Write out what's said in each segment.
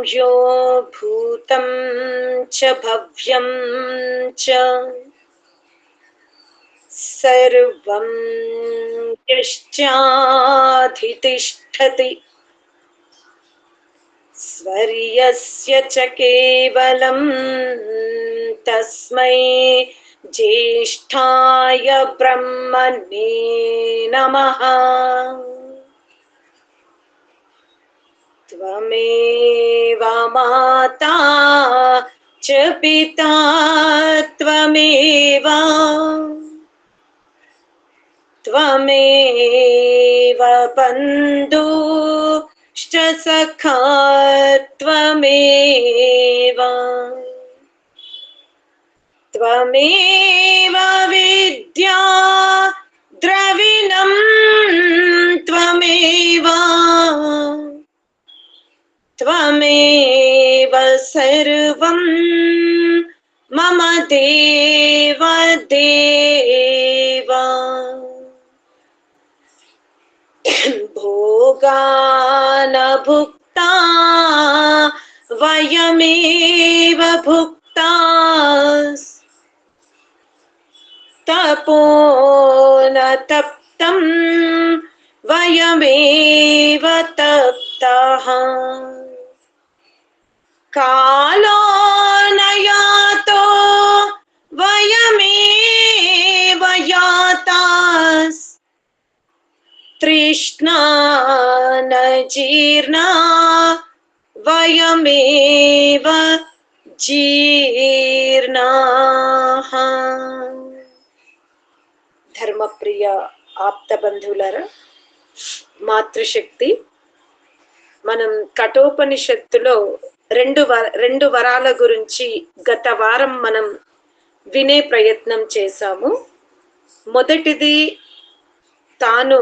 यो भूतं च भव्यं च सर्वं यश्चाधितिष्ठति स्वर्यस्य च केवलं तस्मै ज्येष्ठाय ब्रह्मणे नमः। त्वमेव माता च पिता त्वमेव त्वमेव बन्धुश्च सखा त्वमेव त्वमेव विद्या द्रविणं त्वमेव त्वमेव सर्वं मम देव देव। भोगान् भुक्ता वयमेव भुक्ता तपो न तप्तं वयमेव तप्ताः। कालो न यातो वयमेव यातास् तृष्णा न जीर्णा वयमेव जीर्णाः। ధర్మప్రియ ఆప్త బంధువులారా, మాతృశక్తి మనం కఠోపనిషత్తులో రెండు వరాల గురించి గత వారం మనం వినే ప్రయత్నం చేశాము. మొదటిది, తాను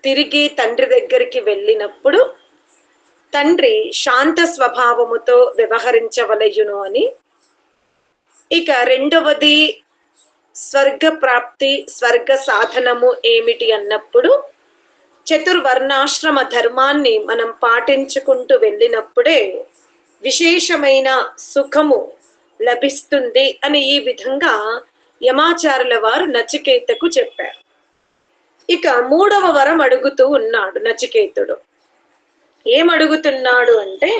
తిరిగి తండ్రి దగ్గరికి వెళ్ళినప్పుడు తండ్రి శాంత స్వభావముతో వ్యవహరించవలయును అని. ఇక రెండవది, స్వర్గ ప్రాప్తి, స్వర్గ సాధనము ఏమిటి అన్నప్పుడు చతుర్వర్ణాశ్రమ ధర్మాన్ని మనం పాటించుకుంటూ వెళ్ళినప్పుడే విశేషమైన సుఖము లభిస్తుంది అని ఈ విధంగా యమాచార్యుల వారు నచికేతకు చెప్పారు. ఇక మూడవ వరం అడుగుతూ ఉన్నాడు నచికేతుడు. ఏమడుగుతున్నాడు అంటే,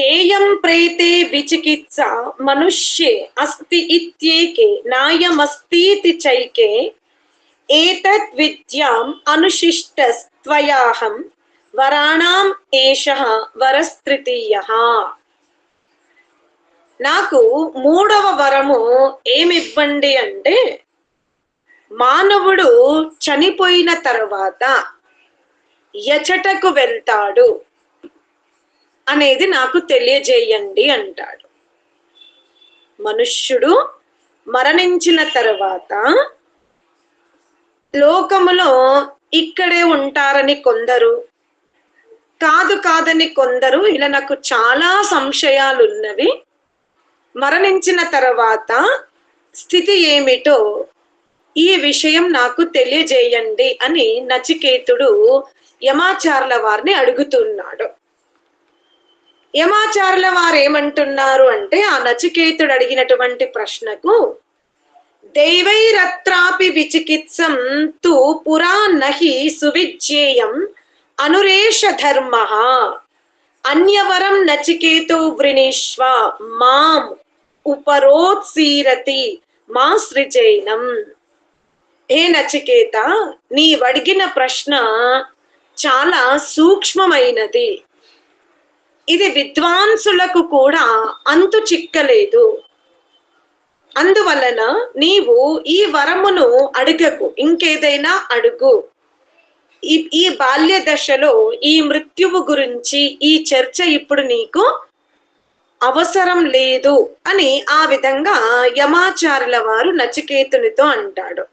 ఏయం ప్రేతే విచికిత్స మనుష్యే అస్తి ఇత్యేకే నాయమస్తీతి చైకే ఏతత్ విద్యాం అనుశిష్టస్త్వయాహం వరాణాం ఏషః వరస్తృతీయః. నాకు మూడవ వరము ఏమివ్వండి అంటే, మానవుడు చనిపోయిన తర్వాత ఎచటకు వెళ్తాడు అనేది నాకు తెలియజేయండి అంటాడు. మనుష్యుడు మరణించిన తర్వాత లోకములో ఇక్కడే ఉంటారని కొందరు, కాదని కొందరు. ఇలా నాకు చాలా సంశయాలు ఉన్నవి. మరణించిన తర్వాత స్థితి ఏమిటో ఈ విషయం నాకు తెలియజేయండి అని నచికేతుడు యమాచార్యుల వారిని అడుగుతున్నాడు. యమాచార్యుల వారు ఏమంటున్నారు అంటే, ఆ నచికేతుడు అడిగినటువంటి ప్రశ్నకు, దైవైరత్రాపి విచికిత్సం తు పురా నహి సువిజ్యేయం అనురేష ధర్మః అన్యవరం నచికేతో వృణీష్వ మాం ఉపరోత్సీరతి మా సృజైనం. హే నచికేత, నీవడిగిన ప్రశ్న చాలా సూక్ష్మమైనది. ఇది విద్వాంసులకు కూడా అంతు చిక్కలేదు. అందువలన నీవు ఈ వరమును అడగకు, ఇంకేదైనా అడుగు. ఈ బాల్య దశలో ఈ మృత్యువు గురించి ఈ చర్చ ఇప్పుడు నీకు అవసరం లేదు అని ఆ విధంగా యమాచార్యుల వారు నచికేతునితో అంటాడు.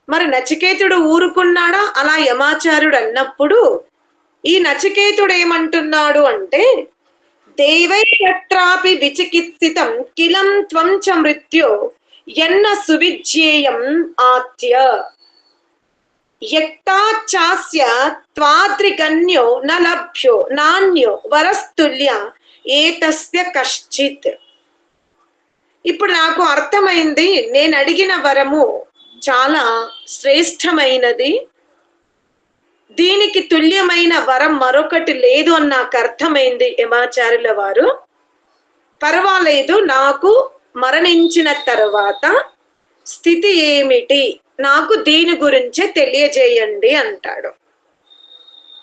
మరి నచికేతుడు ఊరుకున్నాడా? అలా యమాచార్యుడు అన్నప్పుడు ఈ నచికేతుడు ఏమంటున్నాడు అంటే, దైవైరత్రాపి విచికిత్సితం కిలం త్వం చ మృత్యో ఎన్న సువిజ్యేయం ఆత్య. యక్తాచాస్య త్వాద్రిగణ్యో న లభ్యో నాణ్యో వరస్తుల్య ఏతస్య కశ్చిత్. ఇప్పుడు నాకు అర్థమైంది, నేను అడిగిన వరము చాలా శ్రేష్టమైనది, దీనికి తుల్యమైన వరం మరొకటి లేదు అని నాకు అర్థమైంది యమాచార్యుల వారు. పర్వాలేదు, నాకు మరణించిన తర్వాత స్థితి ఏమిటి, నాకు దీని గురించే తెలియజేయండి అంటాడు.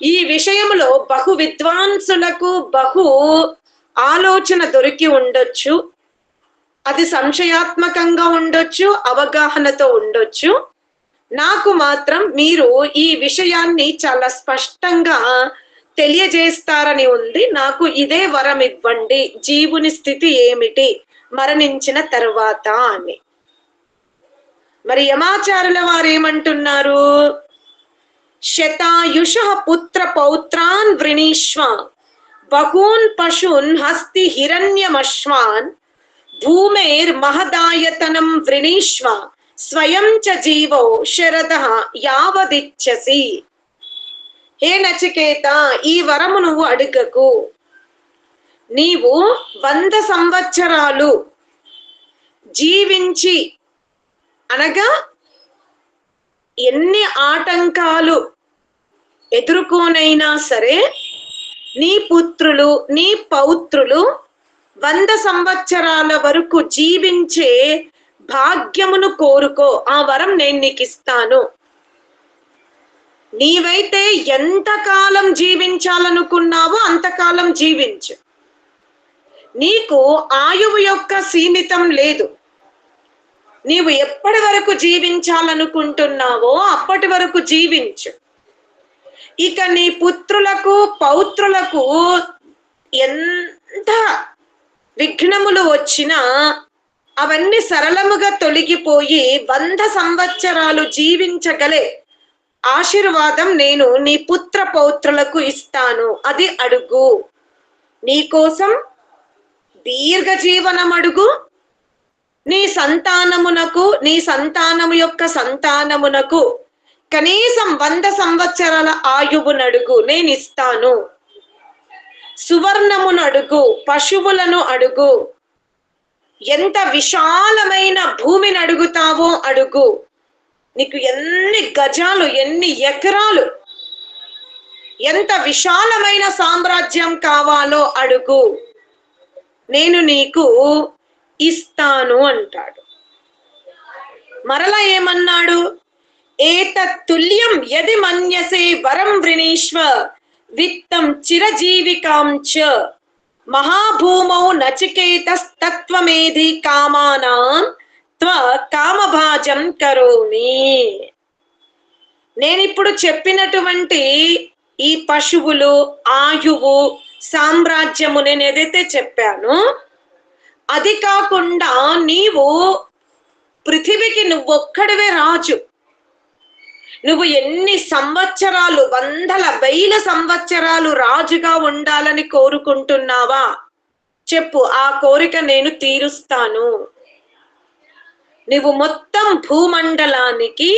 ఈ విషయంలో బహు విద్వాంసులకు బహు ఆలోచన దొరికి ఉండొచ్చు, అది సంశయాత్మకంగా ఉండొచ్చు, అవగాహనతో ఉండొచ్చు. నాకు మాత్రం మీరు ఈ విషయాన్ని చాలా స్పష్టంగా తెలియజేస్తారని ఉంది. నాకు ఇదే వరం ఇవ్వండి, జీవుని స్థితి ఏమిటి మరణించిన తర్వాత అని. మరి యమాచార్యుల వారు ఏమంటున్నారు? శతాయుష పుత్ర పౌత్రాన్ వృణీష్వ బహూన్ పశూన్ హస్తి హిరణ్యమశ్వాన్ భూమేర్ మహదాయతనం వృణీష్వ స్వయం చ జీవో శరదః యావదిచ్చసి. హే నచికేత, ఈ వరము నువ్వు అడగకు. నీవు 100 సంవత్సరాలు జీవించి, అనగా ఎన్ని ఆటంకాలు ఎదుర్కోనైనా సరే నీ పుత్రులు నీ పౌత్రులు 100 సంవత్సరాల వరకు జీవించే భాగ్యమును కోరుకో, ఆ వరం నేను నీకు ఇస్తాను. నీవైతే ఎంతకాలం జీవించాలనుకున్నావో అంతకాలం జీవించు. నీకు ఆయువు యొక్క సీమితం లేదు. నీవు ఎప్పటి వరకు జీవించాలనుకుంటున్నావో అప్పటి వరకు జీవించు. ఇక నీ పుత్రులకు పౌత్రులకు ఎంత విఘ్నములు వచ్చినా అవన్నీ సరళముగా తొలగిపోయి 100 సంవత్సరాలు జీవించగలే ఆశీర్వాదం నేను నీ పుత్ర పౌత్రులకు ఇస్తాను, అది అడుగు. నీకోసం దీర్ఘ జీవనం అడుగు, నీ సంతానమునకు నీ సంతానము యొక్క సంతానమునకు కనీసం 100 సంవత్సరాల ఆయువును అడుగు, నేను ఇస్తాను. సువర్ణమును అడుగు, పశువులను అడుగు, ఎంత విశాలమైన భూమిని అడుగుతావో అడుగు, నీకు ఎన్ని గజాలు ఎన్ని ఎకరాలు ఎంత విశాలమైన సామ్రాజ్యం కావాలో అడుగు, నేను నీకు ఇస్తాను అంటాడు. మరలా ఏమన్నాడు? ఏతత్తుల్యం యది మన్యసే వరం వృణీష్వ విత్తం చిరజీవికాం చ మహాభూమౌ నచికేతస్తత్వమేధి కామానాం త్వ కామభాజం కరోమి. నేనిప్పుడు చెప్పినటువంటి ఈ పశువులు, ఆయువు, సామ్రాజ్యము నేను ఏదైతే చెప్పానో అది కాకుండా నీవు పృథివికి నువ్వొక్కడివే రాజు. నువ్వు ఎన్ని సంవత్సరాలు, 100,000 సంవత్సరాలు రాజుగా ఉండాలని కోరుకుంటున్నావా? చెప్పు, ఆ కోరిక నేను తీరుస్తాను. నువ్వు మొత్తం భూమండలానికి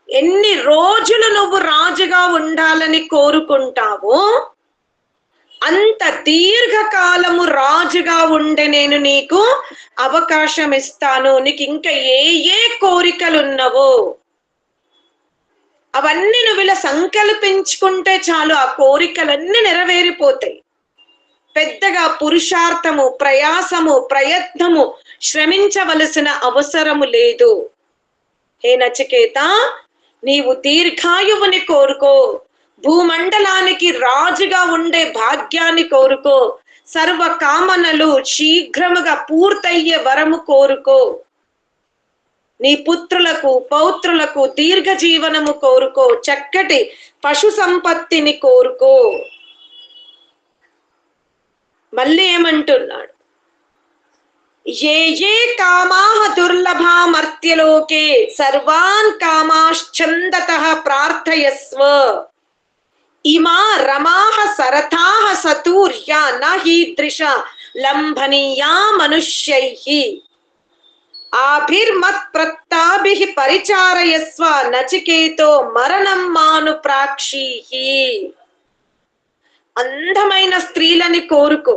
ఎన్ని రోజులు నువ్వు రాజుగా ఉండాలని కోరుకుంటావో అంత దీర్ఘకాలము రాజుగా ఉండే నేను నీకు అవకాశం ఇస్తాను. నీకు ఇంకా ఏ ఏ కోరికలున్నవో అవన్నీ నువ్వు ఇలా సంకల్పించుకుంటే చాలు, ఆ కోరికలన్నీ నెరవేరిపోతాయి. పెద్దగా పురుషార్థము, ప్రయాసము, ప్రయత్నము శ్రమించవలసిన అవసరము లేదు. హే నచికేత, నీవు దీర్ఘాయువుని కోరుకో, భూమండలానికి రాజుగా ఉండే భాగ్యాన్ని కోరుకో, సర్వ కామనలు శీఘ్రముగా పూర్తయ్యే వరము కోరుకో, నీ పుత్రులకు పౌత్రులకు దీర్ఘ జీవనము కోరుకో, చక్కటి పశు సంపత్తిని కోరుకో. మళ్ళీ ఏమంటున్నాడు? ఏ ఏ కామాః దుర్లభామర్త్యలోకే సర్వాన్ కామాశ్చందతః ప్రార్థయస్వ ఇమా రమాః సరథాః సతూర్యా నహీదృశ లంభనీయా మనుష్యైః ఆభిర్మత్ ప్రత్తా తాభిః పరిచారయస్వ నచికేతో మరణం మాను ప్రాక్షీః. అందమైన స్త్రీలని కోరుకో.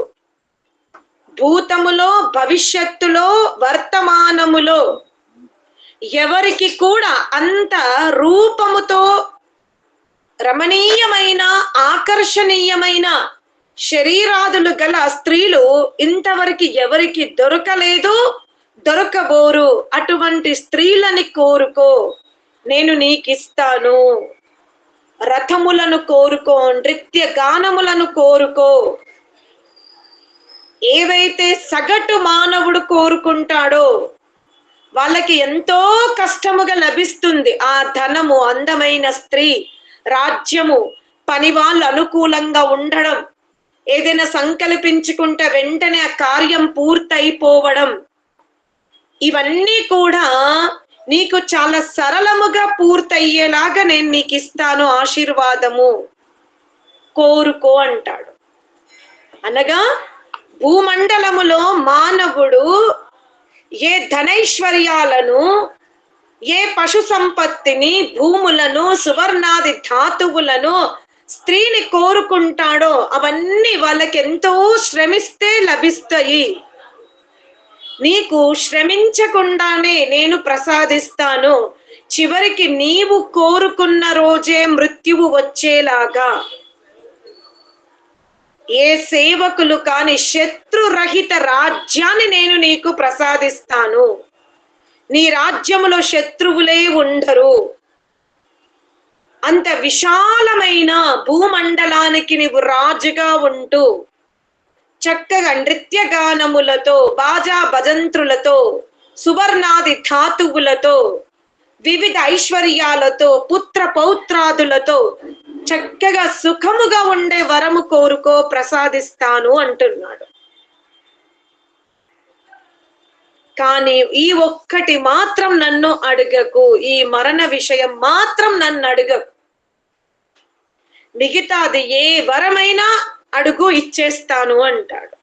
భూతములో, భవిష్యత్తులో, వర్తమానములో ఎవరికి కూడా అంత రూపముతో రమణీయమైన, ఆకర్షణీయమైన శరీరాదులు గల స్త్రీలు ఇంతవరకు ఎవరికి దొరకలేదు, దొరకబోరు. అటువంటి స్త్రీలని కోరుకో, నేను నీకిస్తాను. రథములను కోరుకో, నృత్య గానములను కోరుకో. ఏవైతే సగటు మానవుడు కోరుకుంటాడో వాళ్ళకి ఎంతో కష్టముగా లభిస్తుంది ఆ ధనము, అందమైన స్త్రీ, రాజ్యము, పని వాళ్ళు అనుకూలంగా ఉండడం, ఏదైనా సంకల్పించుకుంటే వెంటనే ఆ కార్యం పూర్తయిపోవడం, ఇవన్నీ కూడా నీకు చాలా సరళముగా పూర్తయ్యేలాగా నేను నీకు ఇస్తాను ఆశీర్వాదము, కోరుకో అంటాడు. అనగా భూమండలములో మానవుడు ఏ ధనైశ్వర్యాలను, ఏ పశు సంపత్తిని, భూములను, సువర్ణాది ధాతువులను స్త్రీని కోరుకుంటాడో అవన్నీ వాళ్ళకి ఎంతో శ్రమిస్తే లభిస్తాయి. నీకు శ్రమించకుండానే నేను ప్రసాదిస్తాను. చివరికి నీవు కోరుకున్న రోజే మృత్యువు వచ్చేలాగా ఏ సేవకులు కాని శత్రురహిత రాజ్యాన్ని నేను నీకు ప్రసాదిస్తాను. నీ రాజ్యములో శత్రువులే ఉండరు. అంత విశాలమైన భూమండలానికి నీవు రాజుగా ఉంటూ చక్కగా నృత్యగానములతో, బాజా భజంత్రులతో, సువర్ణాది ధాతువులతో, వివిధ ఐశ్వర్యాలతో, పుత్ర పౌత్రాదులతో చక్కగా సుఖముగా ఉండే వరము కోరుకో, ప్రసాదిస్తాను అంటున్నాడు. కానీ ఈ ఒక్కటి మాత్రం నన్ను అడగకు, ఈ మరణ విషయం మాత్రం నన్ను అడగకు. మిగతాది ఏ వరమైనా అడుగు, ఇచ్చేస్తాను అంటాడు.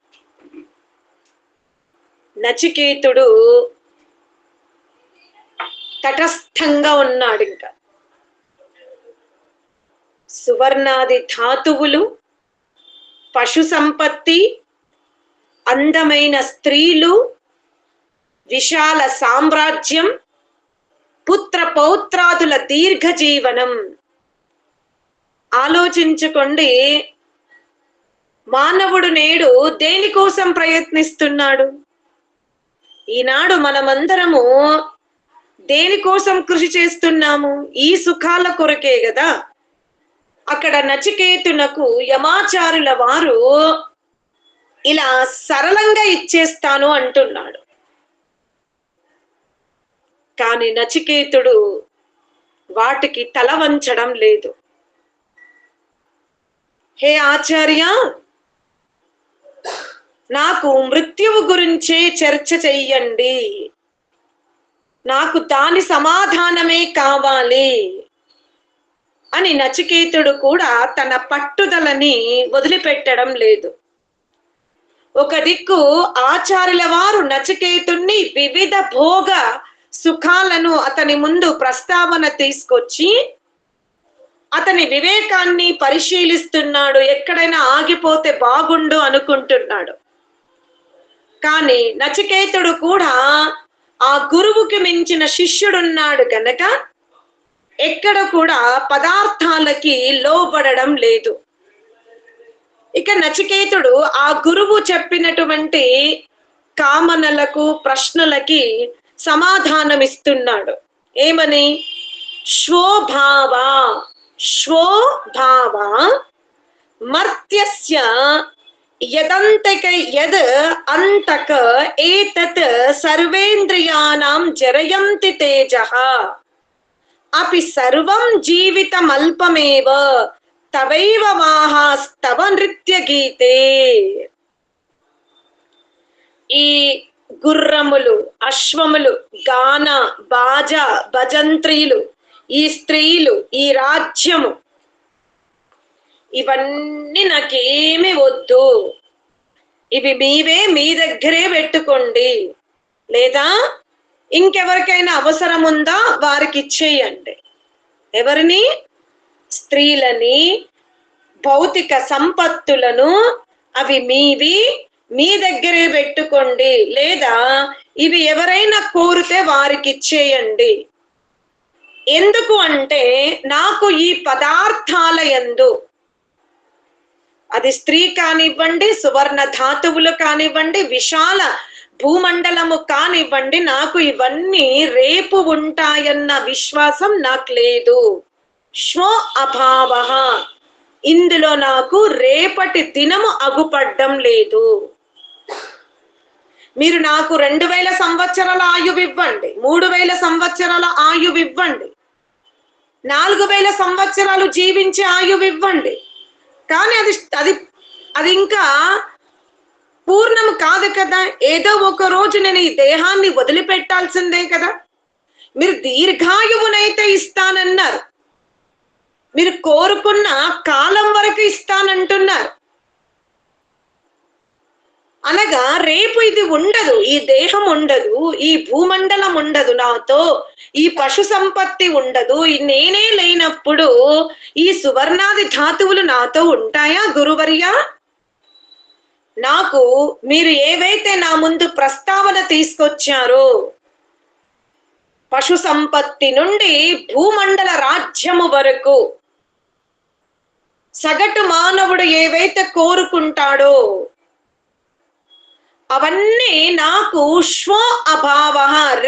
నచికేతుడు తటస్థంగా ఉన్నాడు. ఇంకా సువర్ణాది ధాతువులు, పశు సంపత్తి, అందమైన స్త్రీలు, విశాల సామ్రాజ్యం, పుత్ర పౌత్రాదుల దీర్ఘ జీవనం. ఆలోచించుకోండి, మానవుడు నేడు దేనికోసం ప్రయత్నిస్తున్నాడు? ఈనాడు మనమందరము దేనికోసం కృషి చేస్తున్నాము? ఈ సుఖాల కొరకే కదా. అక్కడ నచికేతునకు యమాచారుల వారు ఇలా సరళంగా ఇచ్చేస్తాను అంటున్నాడు. కానీ నచికేతుడు వాటికి తల వంచడం లేదు. హే ఆచార్య, నాకు మృత్యువు గురించే చర్చ చెయ్యండి, నాకు దాని సమాధానమే కావాలి అని నచికేతుడు కూడా తన పట్టుదలని వదిలిపెట్టడం లేదు. ఒక దిక్కు ఆచార్యుల వారు నచికేతుణ్ణి వివిధ భోగ సుఖాలను అతని ముందు ప్రస్తావన తీసుకొచ్చి అతని వివేకాన్ని పరిశీలిస్తున్నాడు. ఎక్కడైనా ఆగిపోతే బాగుండు అనుకుంటున్నాడు. కానీ నచికేతుడు కూడా ఆ గురువుకి మించిన శిష్యుడున్నాడు గనక ఎక్కడ కూడా పదార్థాలకి లోబడడం లేదు. ఇక నచికేతుడు ఆ గురువు చెప్పినటువంటి కామనలకు, ప్రశ్నలకి సమాధానం ఇస్తున్నాడు. ఏమని? శ్వోభావ శ్వోభావ మర్త్యస్య యదంతక యద్ అంతక ఏతత్ సర్వేంద్రియానాం జరయంతి తేజః అపి సర్వం జీవితమల్పమేవ తవైవ వాహాస్తవ నృత్య గీతే. ఈ గుర్రములు, అశ్వములు, గాన, బాజ, భజంత్రీలు, ఈ స్త్రీలు, ఈ రాజ్యము, ఇవన్నీ నాకేమి వద్దు. ఇవి మీవే మీ దగ్గరే పెట్టుకోండి, లేదా ఇంకెవరికైనా అవసరం ఉందా వారికి ఇచ్చేయండి. ఎవరిని? స్త్రీలని, భౌతిక సంపత్తులను, అవి మీవి, మీ దగ్గరే పెట్టుకోండి, లేదా ఇవి ఎవరైనా కోరితే వారికి ఇచ్చేయండి. ఎందుకు అంటే నాకు ఈ పదార్థాల యందు, అది స్త్రీ కానివ్వండి, సువర్ణ ధాతువులు కానివ్వండి, విశాల భూమండలము కానివ్వండి, నాకు ఇవన్నీ రేపు ఉంటాయన్న విశ్వాసం నాకు లేదు. శ్వో అభావ, ఇందులో నాకు రేపటి దినము అగుపడ్డం లేదు. మీరు నాకు 2000 సంవత్సరాల ఆయువు ఇవ్వండి, 3000 సంవత్సరాల ఆయువు ఇవ్వండి, 4000 సంవత్సరాలు జీవించే ఆయువు ఇవ్వండి, కానీ అది అది అది ఇంకా పూర్ణం కాదు కదా. ఏదో ఒక రోజు నేను ఈ దేహాన్ని వదిలిపెట్టాల్సిందే కదా. మీరు దీర్ఘాయువునైతే ఇస్తానన్నారు, మీరు కోరుకున్న కాలం వరకు ఇస్తానంటున్నారు. అనగా రేపు ఇది ఉండదు, ఈ దేహం ఉండదు, ఈ భూమండలం ఉండదు నాతో, ఈ పశు సంపత్తి ఉండదు, నేనే లేనప్పుడు ఈ సువర్ణాది ధాతువులు నాతో ఉంటాయా గురువర్యా? నాకు మీరు ఏవైతే నా ముందు ప్రస్తావన తీసుకొచ్చారో, పశు సంపత్తి నుండి భూమండల రాజ్యము వరకు సగటు మానవుడు ఏవైతే కోరుకుంటాడో అవన్నీ నాకు శ్వో అభావ,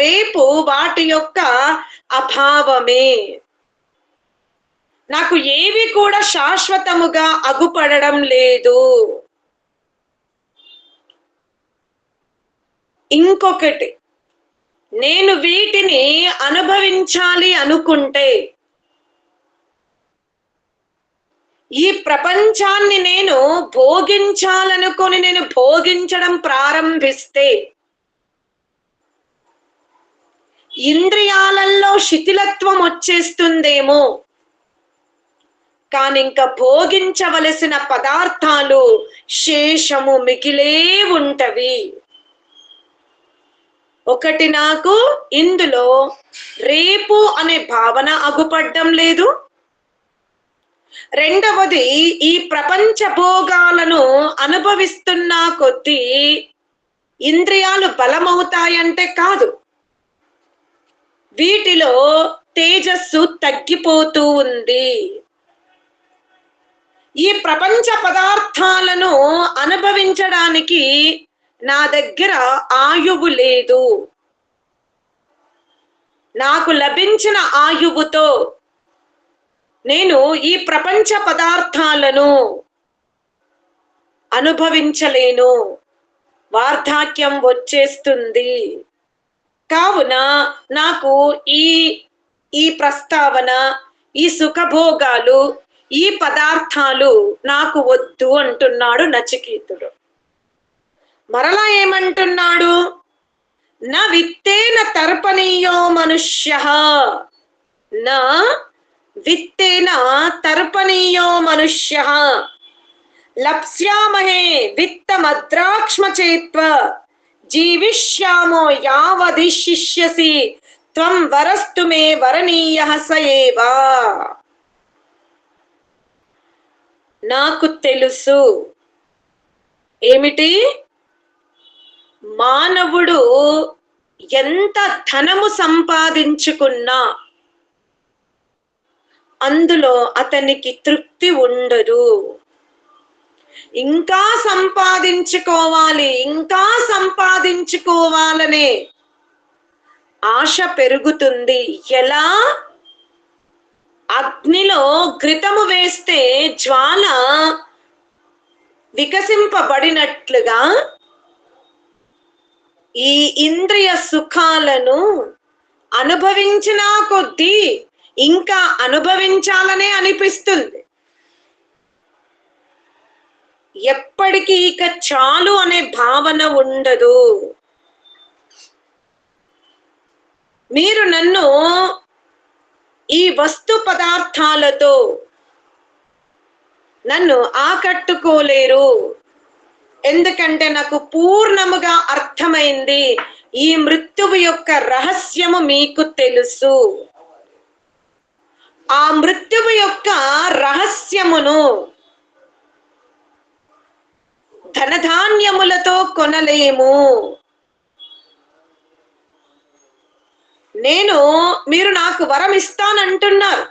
రేపు వాటి యొక్క అభావమే. నాకు ఏవి కూడా శాశ్వతముగా అగుపడడం లేదు. ఇంకొకటి, నేను వీటిని అనుభవించాలి అనుకుంటే, ఈ ప్రపంచాన్ని నేను భోగించాలనుకొని నేను భోగించడం ప్రారంభిస్తే ఇంద్రియాలలో శిథిలత్వం వచ్చేస్తుందేమో, కానీ ఇంకా భోగించవలసిన పదార్థాలు శేషము మిగిలే ఉంటవి. ఒకటి, నాకు ఇందులో రేపు అనే భావన అగుపడ్డం లేదు. రెండవది, ఈ ప్రపంచ భోగాలను అనుభవిస్తున్న కొద్దీ ఇంద్రియాలు బలమవుతాయంటే కాదు, వీటిలో తేజస్సు తగ్గిపోతూ ఉంది. ఈ ప్రపంచ పదార్థాలను అనుభవించడానికి నా దగ్గర ఆయువు లేదు. నాకు లభించిన ఆయువుతో నేను ఈ ప్రపంచ పదార్థాలను అనుభవించలేను, వార్ధాక్యం వచ్చేస్తుంది. కావున నాకు ఈ ప్రస్తావన, ఈ సుఖభోగాలు, ఈ పదార్థాలు నాకు వద్దు అంటున్నాడు నచికేతుడు. మరలా ఏమంటున్నాడు? నా విత్తేన తర్పణీయో మనుష్యః, నా విత్తేన తర్పణీయో మనుష్యః లప్స్యామహే విత్తమద్రాక్ష్మచేత్వ జీవిష్యామో యావదిష్యసి త్వం వరస్తు మే వరణీయః స ఏవ. నాకు తెలుసు. ఏమిటి? మానవుడు ఎంత ధనము సంపాదించుకున్నా అందులో అతనికి తృప్తి ఉండదు. ఇంకా సంపాదించుకోవాలి, ఇంకా సంపాదించుకోవాలనే ఆశ పెరుగుతుంది. ఎలా? అగ్నిలో ఘృతము వేస్తే జ్వాల వికసింపబడినట్లుగా ఈ ఇంద్రియ సుఖాలను అనుభవించిన కొద్దీ ఇంకా అనుభవించాలనే అనిపిస్తుంది. ఎప్పటికీ ఇక చాలు అనే భావన ఉండదు. మీరు నన్ను ఈ వస్తు పదార్థాలతో నన్ను ఆకట్టుకోలేరు. ఎందుకంటే నాకు పూర్ణముగా అర్థమైంది, ఈ మృత్యువు యొక్క రహస్యము మీకు తెలుసు. ఆ మృత్యువు యొక్క రహస్యమును ధనధాన్యములతో కొనలేము. మీరు నాకు వరం ఇస్తానంటున్నారు.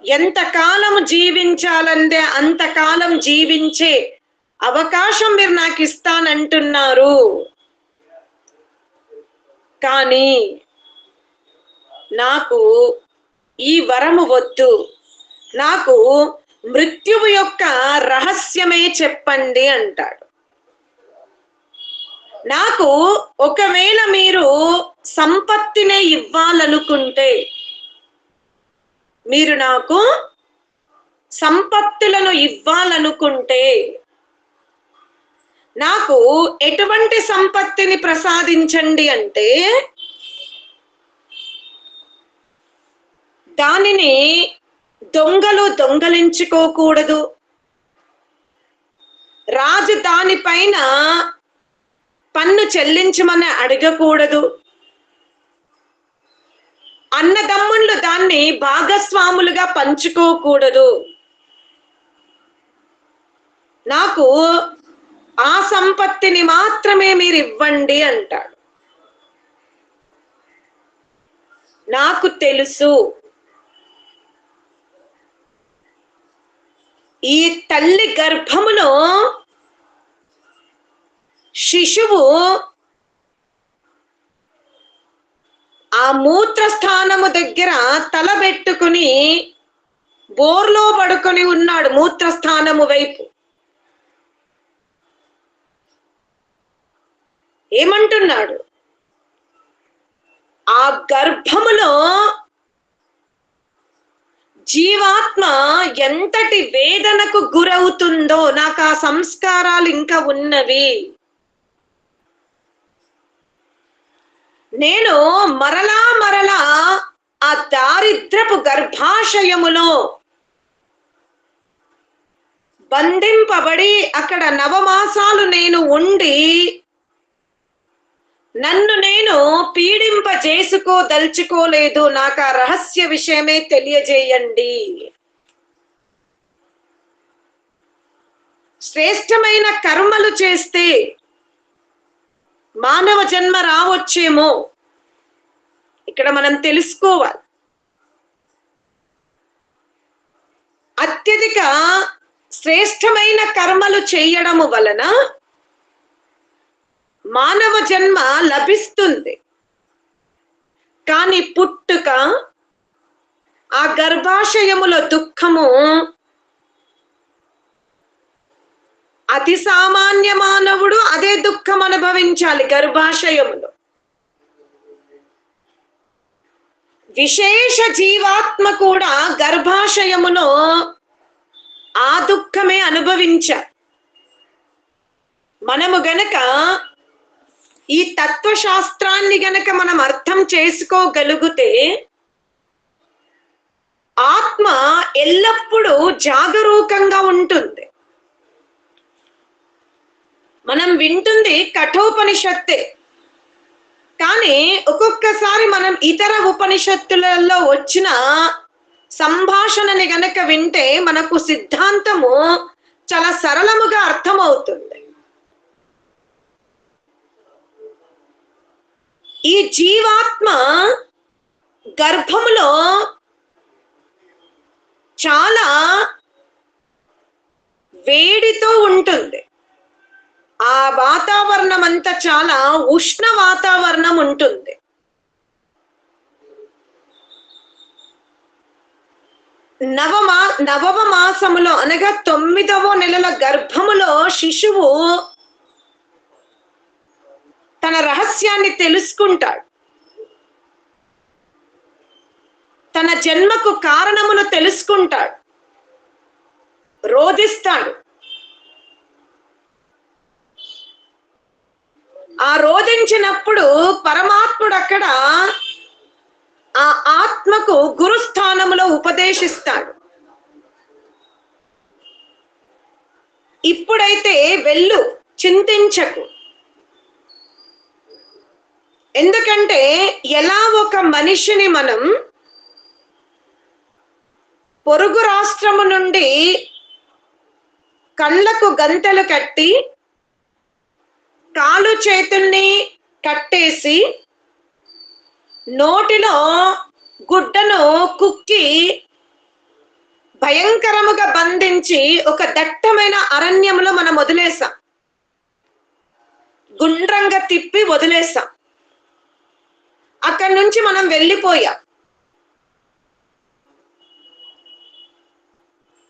ఎంతకాలం జీవించాలంటే అంతకాలం జీవించే అవకాశం మీరు నాకు ఇస్తానంటున్నారు. కానీ నాకు ఈ వరము వద్దు. నాకు మృత్యువు యొక్క రహస్యమే చెప్పండి అంటాడు. నాకు ఒకవేళ మీరు సంపత్తినే ఇవ్వాలనుకుంటే, మీరు నాకు సంపత్తులను ఇవ్వాలనుకుంటే నాకు ఎటువంటి సంపత్తిని ప్రసాదించండి అంటే, దానిని దొంగలు దొంగలించుకోకూడదు, రాజు దానిపైన పన్ను చెల్లించమని అడగకూడదు, అన్నదమ్ముళ్ళు దాన్ని భాగస్వాములుగా పంచుకోకూడదు. నాకు ఆ సంపత్తిని మాత్రమే మీరు ఇవ్వండి అంటాడు. నాకు తెలుసు ఈ తల్లి గర్భములో శిశువు ఆ మూత్రస్థానము దగ్గర తలబెట్టుకుని బోర్లో పడుకొని ఉన్నాడు. మూత్రస్థానము వైపు ఏమంటున్నాడు? ఆ గర్భములో జీవాత్మ ఎంతటి వేదనకు గురవుతుందో నాకు ఆ సంస్కారాలు ఇంకా ఉన్నవి. నేను మరలా మరలా ఆ దారిద్రపు గర్భాశయములో బంధింపబడి అక్కడ 9 మాసాలు నేను ఉండి నన్ను నేను పీడింపజేసుకోదలుచుకోలేదు. నాకు ఆ రహస్య విషయమే తెలియజేయండి. శ్రేష్టమైన కర్మలు చేస్తే మానవ జన్మ రావచ్చేమో, ఇక్కడ మనం తెలుసుకోవాలి. అత్యధిక శ్రేష్టమైన కర్మలు చేయడము వలన మానవ జన్మ లభిస్తుంది. కానీ పుట్టుక, ఆ గర్భాశయములో దుఃఖము అతి సామాన్య మానవుడు అదే దుఃఖం అనుభవించాలి. గర్భాశయములో విశేష జీవాత్మ కూడా గర్భాశయములో ఆ దుఃఖమే అనుభవించాలి. మనము గనక ఈ తత్వశాస్త్రాన్ని గనక మనం అర్థం చేసుకోగలిగితే ఆత్మ ఎల్లప్పుడూ జాగరూకంగా ఉంటుంది. మనం వింటుంది కఠోపనిషత్తే, కానీ ఒక్కొక్కసారి మనం ఇతర ఉపనిషత్తులలో వచ్చిన సంభాషణని గనక వింటే మనకు సిద్ధాంతము చాలా సరళముగా అర్థమవుతుంది. ఈ జీవాత్మ గర్భములో చాలా వేడితో ఉంటుంది. ఆ వాతావరణం అంతా చాలా ఉష్ణ వాతావరణం ఉంటుంది. నవమ మాసములో అనగా 9వ నెలల గర్భములో శిశువు తన రహస్యాన్ని తెలుసుకుంటాడు. తన జన్మకు కారణమును తెలుసుకుంటాడు, రోధిస్తాడు. ఆ రోధించినప్పుడు పరమాత్ముడు అక్కడ ఆ ఆత్మకు గురుస్థానములో ఉపదేశిస్తాడు. ఇప్పుడైతే వెళ్ళు, చింతించకు, ఎందుకంటే ఎలా ఒక మనిషిని మనం పొరుగు రాష్ట్రము నుండి కళ్ళకు గంతలు కట్టి కాలు చేతుల్ని కట్టేసి నోటిలో గుడ్డను కుక్కి భయంకరముగా బంధించి ఒక దట్టమైన అరణ్యంలో మనం వదిలేసాం, గుండ్రంగా తిప్పి వదిలేసాం. అక్కడి నుంచి మనం వెళ్ళిపోయాం.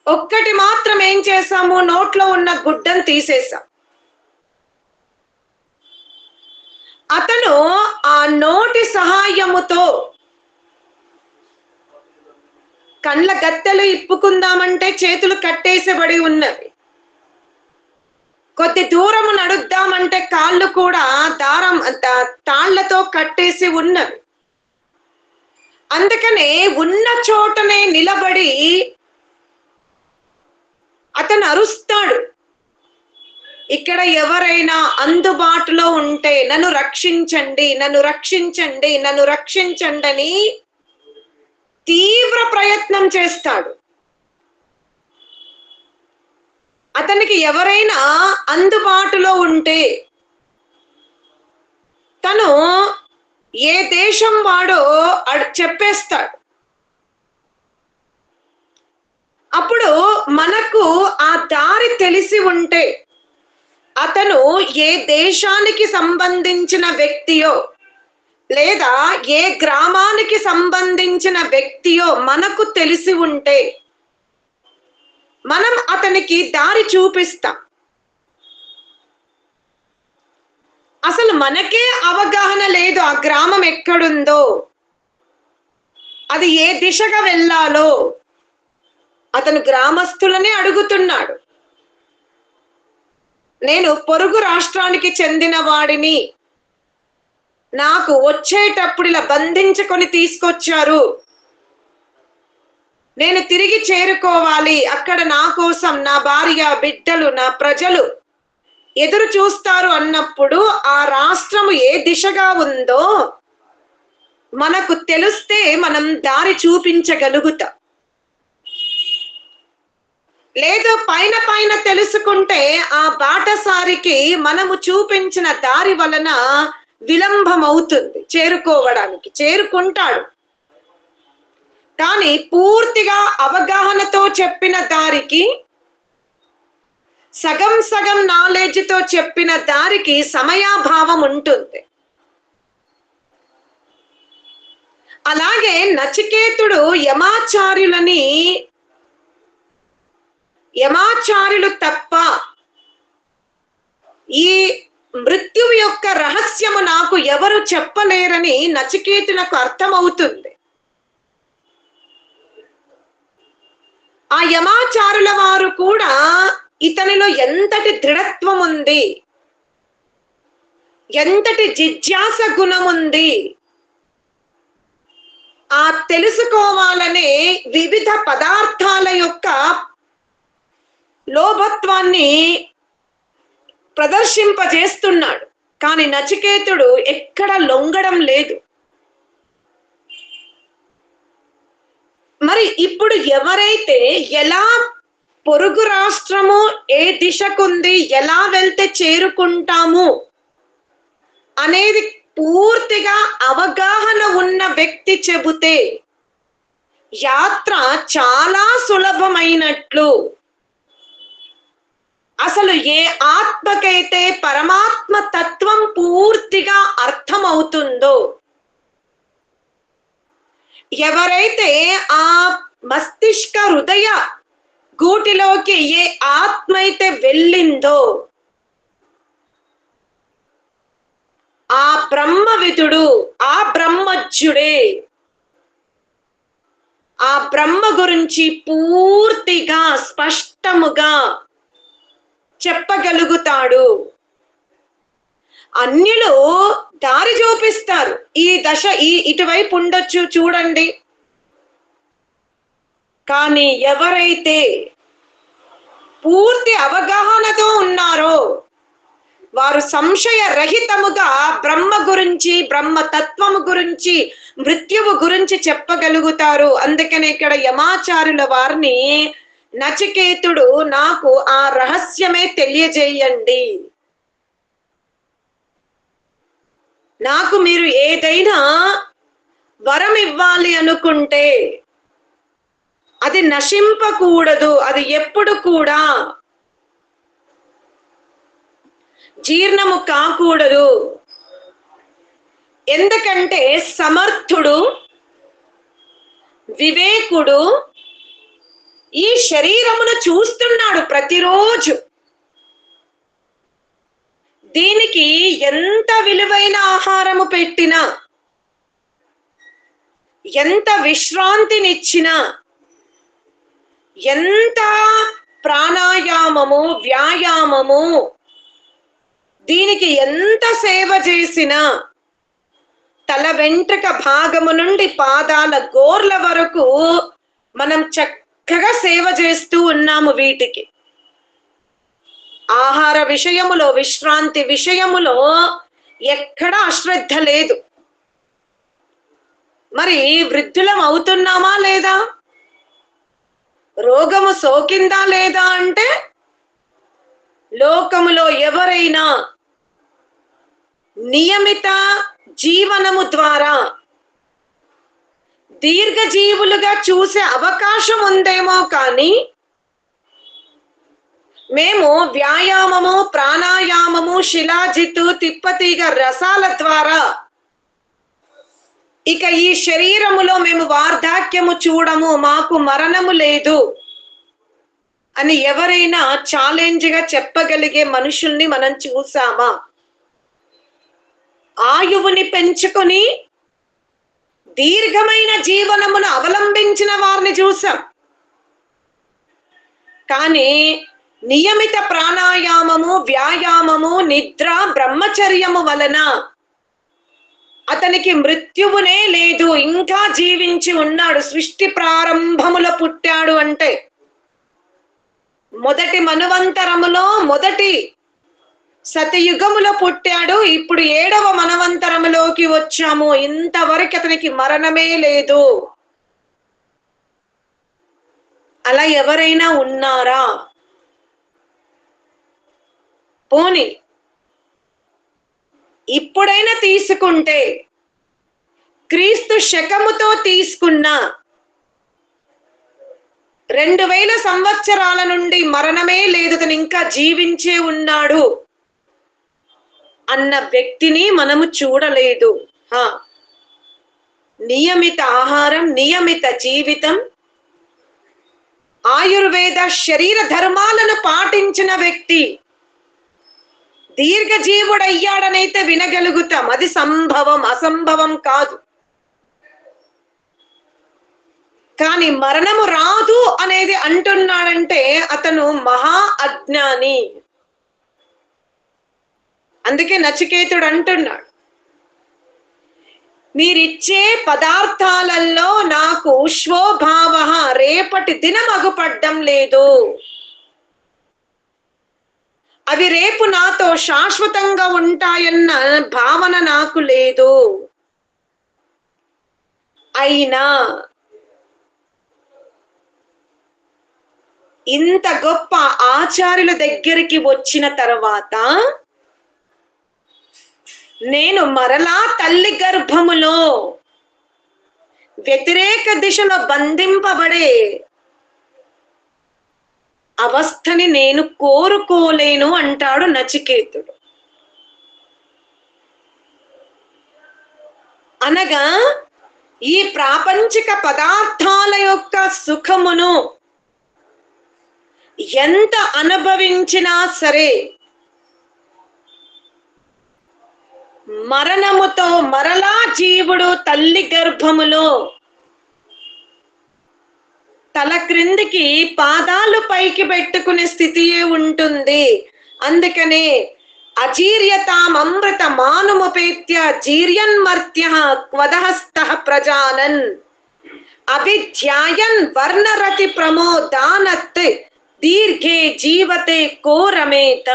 ఒక్కటి మాత్రం ఏం చేసాము, నోట్లో ఉన్న గుడ్డను తీసేసాం. అతను ఆ నోటి సహాయముతో కళ్ళ గత్తెలు ఇప్పుకుందామంటే చేతులు కట్టేసబడి ఉన్నవి. కొద్ది దూరము నడుద్దామంటే కాళ్ళు కూడా తాళ్లతో కట్టేసి ఉన్నవి. అందుకనే ఉన్న చోటనే నిలబడి అతను అరుస్తాడు, ఇక్కడ ఎవరైనా అందుబాటులో ఉంటే నన్ను రక్షించండి, నన్ను రక్షించండి, నన్ను రక్షించండి అని తీవ్ర ప్రయత్నం చేస్తాడు. అతనికి ఎవరైనా అందుబాటులో ఉంటే తను ఏ దేశం వాడో చెప్పేస్తాడు. అప్పుడు మనకు ఆ దారి తెలిసి ఉంటే అతను ఏ దేశానికి సంబంధించిన వ్యక్తియో లేదా ఏ గ్రామానికి సంబంధించిన వ్యక్తియో మనకు తెలిసి ఉంటే మనం అతనికి దారి చూపిస్తాం. అసలు మనకే అవగాహన లేదు ఆ గ్రామం ఎక్కడుందో, అది ఏ దిశగా వెళ్ళాలో. అతను గ్రామస్తులనే అడుగుతున్నాడు, నేను పొరుగు రాష్ట్రానికి చెందిన వాడిని, నాకు వచ్చేటప్పుడు ఇలా బంధించుకొని తీసుకొచ్చారు, నేను తిరిగి చేరుకోవాలి, అక్కడ నా కోసం నా భార్య బిడ్డలు నా ప్రజలు ఎదురు చూస్తారు అన్నప్పుడు ఆ రాష్ట్రము ఏ దిశగా ఉందో మనకు తెలిస్తే మనం దారి చూపించగలుగుతాం. లేదు పైన పైన తెలుసుకుంటే ఆ బాటసారికి మనము చూపించిన దారి వలన విలంబం అవుతుంది, చేరుకోవడానికి చేరుకుంటాడు. కానీ పూర్తిగా అవగాహనతో చెప్పిన దారికి, సగం సగం నాలెడ్జ్తో చెప్పిన దారికి సమయాభావం ఉంటుంది. అలాగే నచికేతుడు యమాచార్యులు తప్ప ఈ మృత్యువు యొక్క రహస్యము నాకు ఎవరు చెప్పలేరని నచికేతులకు అర్థమవుతుంది. ఆ యమాచారుల వారు కూడా ఇతనిలో ఎంతటి దృఢత్వం ఉంది, ఎంతటి జిజ్ఞాస గుణం ఉంది, ఆ తెలుసుకోవాలనే వివిధ పదార్థాల యొక్క లోభత్వాన్ని ప్రదర్శింపజేస్తున్నాడు. కానీ నచికేతుడు ఎక్కడ లొంగడం లేదు. మరి ఇప్పుడు ఎవరైతే ఎలా పొరుగు రాష్ట్రము ఏ దిశకుంది, ఎలా వెళ్తే చేరుకుంటాము అనేది పూర్తిగా అవగాహన ఉన్న వ్యక్తి చెబితే యాత్ర చాలా సులభమైనట్లు. అసలు ఏ ఆత్మకైతే పరమాత్మ తత్వం పూర్తిగా అర్థమవుతుందో, ఎవరైతే ఆ మస్తిష్క హృదయ గూటిలోకి ఏ ఆత్మ అయితే వెళ్ళిందో ఆ బ్రహ్మవిదుడు, ఆ బ్రహ్మజ్ఞుడే ఆ బ్రహ్మ గురించి పూర్తిగా స్పష్టముగా చెప్పగలుగుతాడు. అన్యులు దారి చూపిస్తారు, ఈ దశ ఇటువైపు ఉండొచ్చు చూడండి. కానీ ఎవరైతే పూర్తి అవగాహనతో ఉన్నారో వారు సంశయ రహితముగా బ్రహ్మ గురించి, బ్రహ్మ తత్వము గురించి, మృత్యువు గురించి చెప్పగలుగుతారు. అందుకని ఇక్కడ యమాచార్యుల వారిని నచికేతుడు నాకు ఆ రహస్యమే తెలియజేయండి, నాకు మీరు ఏదైనా వరం ఇవ్వాలి అనుకుంటే అది నశింపకూడదు, అది ఎప్పుడు కూడా జీర్ణము కాకూడదు. ఎందుకంటే సమర్థుడు, వివేకుడు ఈ శరీరమును చూస్తున్నాడు ప్రతిరోజు. దీనికి ఎంత విలువైన ఆహారము పెట్టినా, ఎంత విశ్రాంతినిచ్చినా, ఎంత ప్రాణాయామము, వ్యాయామము, దీనికి ఎంత సేవ చేసినా తల వెంట్రుక భాగము నుండి పాదాల గోర్ల వరకు మనం చక్కగా సేవ చేస్తూ ఉన్నాము. వీటికి ఆహార విషయములో, విశ్రాంతి విషయములో ఎక్కడ అశ్రద్ధ లేదు. మరి వృద్ధులం అవుతున్నామా లేదా, రోగము సోకిందా లేదా అంటే లోకములో ఎవరైనా నియమిత జీవనము ద్వారా దీర్ఘజీవులుగా చూసే అవకాశం ఉందేమో కానీ మేము వ్యాయామము, ప్రాణాయామము, శిలాజిత్తు, తిప్పతీగ రసాల ద్వారా ఇక ఈ శరీరములో మేము వార్ధాక్యము చూడము, మాకు మరణము లేదు అని ఎవరైనా ఛాలెంజ్ గా చెప్పగలిగే మనుషుల్ని మనం చూసామా? ఆయువుని పెంచుకొని దీర్ఘమైన జీవనమును అవలంబించిన వారిని చూసాం. కానీ నియమిత ప్రాణాయామము, వ్యాయామము, నిద్ర, బ్రహ్మచర్యము వలన అతనికి మృత్యువునే లేదు, ఇంకా జీవించి ఉన్నాడు. సృష్టి ప్రారంభములో పుట్టాడు అంటే మొదటి మన్వంతరములో, మొదటి సతయుగములో పుట్టాడు. ఇప్పుడు 7వ మన్వంతరములోకి వచ్చాము. ఇంతవరకు అతనికి మరణమే లేదు. అలా ఎవరైనా ఉన్నారా? పోని ఇప్పుడైనా తీసుకుంటే క్రీస్తు శకముతో తీసుకున్న 2000 సంవత్సరాల నుండి మరణమే లేదు, అతను ఇంకా జీవించే ఉన్నాడు అన్న వ్యక్తిని మనము చూడలేదు. నియమిత ఆహారం, నియమిత జీవితం, ఆయుర్వేద శరీర ధర్మాలను పాటించిన వ్యక్తి దీర్ఘజీవుడయ్యాడనైతే వినగలుగుతాం. అది సంభవం, అసంభవం కాదు. కానీ మరణము రాదు అనేది అంటున్నాడంటే అతను మహా అజ్ఞాని. అందుకే నచికేతుడు అంటున్నాడు, మీరిచ్చే పదార్థాలలో నాకు శ్వోభావ, రేపటి దినం అగుపడ్డం లేదు, అవి రేపు నాతో శాశ్వతంగా ఉంటాయన్న భావన నాకు లేదు. అయినా ఇంత గొప్ప ఆచార్యుల దగ్గరికి వచ్చిన తర్వాత నేను మరలా తల్లి గర్భములో వ్యతిరేక దిశలో బంధింపబడే అవస్థని నేను కోరుకోలేను అంటాడు నచికేతుడు. అనగా ఈ ప్రాపంచిక పదార్థాల యొక్క సుఖమును ఎంత అనుభవించినా సరే మరణముతో మరలా జీవుడు తల్లి గర్భములో తల క్రిందికి పాదాలు పైకి పెట్టుకునే స్థితియే ఉంటుంది. అందుకనే అజీర్యతామృత మానుముపేత్య జీర్యన్మర్త్య క్వదహస్త ప్రజానన్ అభిధ్యాయన్ వర్ణరతి ప్రమోదానత్ దీర్ఘే జీవతే కోరమేత.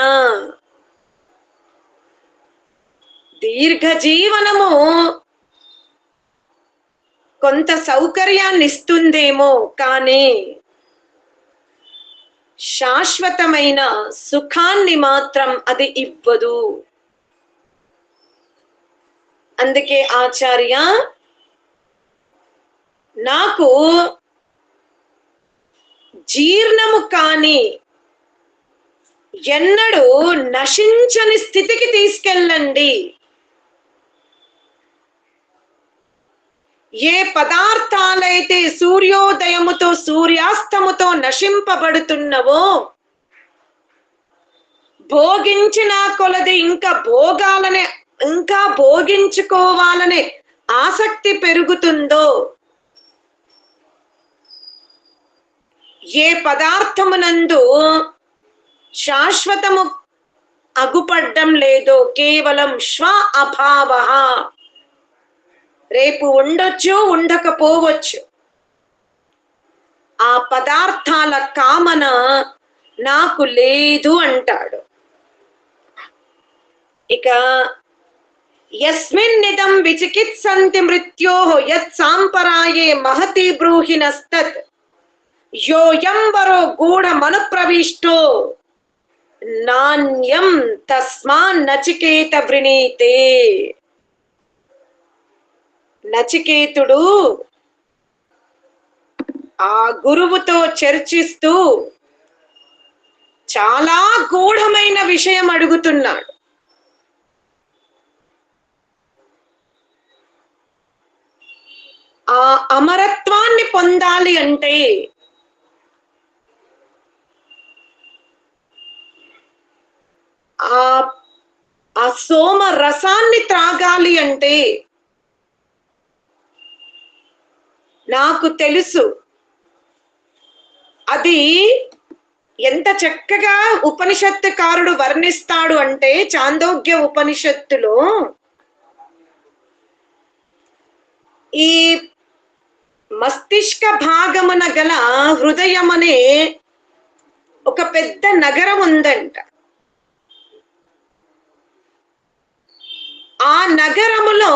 దీర్ఘజీవనము కొంత సౌకర్యాన్ని ఇస్తుందేమో, కానీ శాశ్వతమైన సుఖాన్ని మాత్రం అది ఇవ్వదు. అందుకే ఆచార్య నాకు జీర్ణము కాని ఎన్నడూ నశించని స్థితికి తీసుకెళ్ళండి. ఏ పదార్థాలైతే సూర్యోదయముతో సూర్యాస్తముతో నశింపబడుతున్నవో, భోగించిన కొలది ఇంకా భోగించుకోవాలనే ఆసక్తి పెరుగుతుందో, ఏ పదార్థమునందు శాశ్వతము అగుపడ్డం లేదో, కేవలం స్వ అభావ, రేపు ఉండొచ్చు ఉండకపోవచ్చు, ఆ పదార్థాల కామన నాకు లేదు అంటాడు. ఇక యస్మిన్నిదం విచికిత్సంతి మృత్యోః యత్ సాంపరాయే మహతి బ్రూహిణస్తత్ యోయంబరో గూఢమనుప్రవిష్టో నాణ్యం తస్మాన్ నచికేత వృణీతే. నచికేతుడు ఆ గురువుతో చర్చిస్తూ చాలా గూఢమైన విషయం అడుగుతున్నాడు. ఆ అమరత్వాన్ని పొందాలి అంటే ఆ సోమ రసాన్ని త్రాగాలి అంటే నాకు తెలుసు అది ఎంత చక్కగా ఉపనిషత్తుకారుడు వర్ణిస్తాడు అంటే, చాందోగ్య ఉపనిషత్తులో ఈ మస్తిష్క భాగమున గల హృదయమనే ఒక పెద్ద నగరం ఉందంట. ఆ నగరములో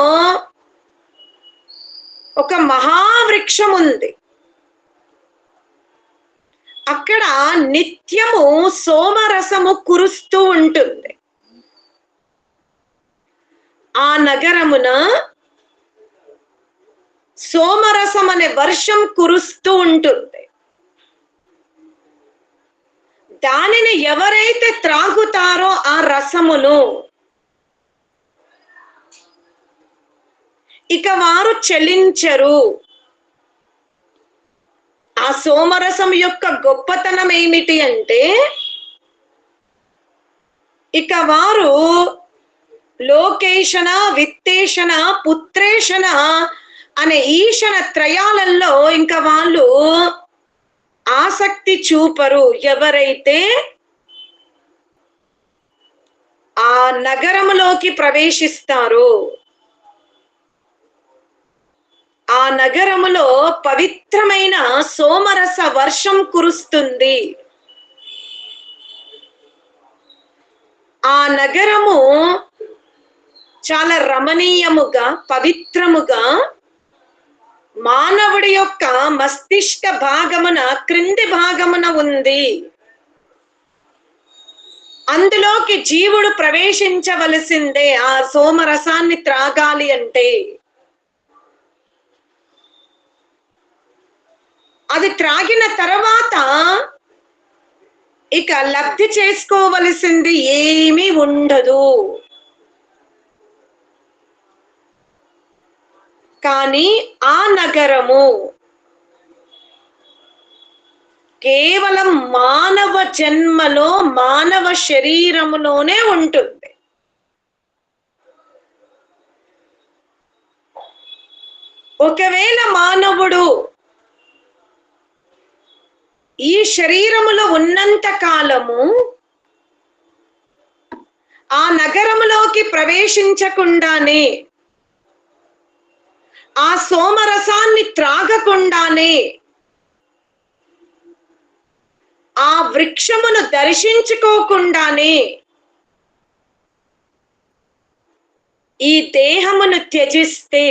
ఒక మహావృక్షం ఉంది. అక్కడ నిత్యము సోమరసము కురుస్తూ ఉంటుంది. ఆ నగరమున సోమరసం అనే వర్షం కురుస్తూ ఉంటుంది. దానిని ఎవరైతే త్రాగుతారో ఆ రసమును, ఇక వారు చలించరు. ఆ సోమరసం యొక్క గొప్పతనం ఏమిటి అంటే, ఇక వారు లోకేషణ, విత్తేషణ, పుత్రేషణ అనే ఈషణ త్రయాలలో ఇంకా వాళ్ళు ఆసక్తి చూపరు. ఎవరైతే ఆ నగరములోకి ప్రవేశిస్తారో, ఆ నగరములో పవిత్రమైన సోమరస వర్షం కురుస్తుంది. ఆ నగరము చాలా రమణీయముగా, పవిత్రముగా మానవుడి యొక్క మస్తిష్క భాగమున క్రింది భాగమున ఉంది. అందులోకి జీవుడు ప్రవేశించవలసిందే ఆ సోమరసాన్ని త్రాగాలి అంటే. అది త్రాగిన తర్వాత ఇక లబ్ధి చేసుకోవలసింది ఏమీ ఉండదు. కానీ ఆ నగరము కేవలం మానవ జన్మలో, మానవ శరీరములోనే ఉంటుంది. ఒకవేళ మానవుడు ఈ శరీరములో ఉన్నంత కాలము ఆ నగరములోకి ప్రవేశించకుండానే, ఆ సోమరసాన్ని త్రాగకుండానే, ఆ వృక్షమును దర్శించుకోకుండానే ఈ దేహమును త్యజిస్తే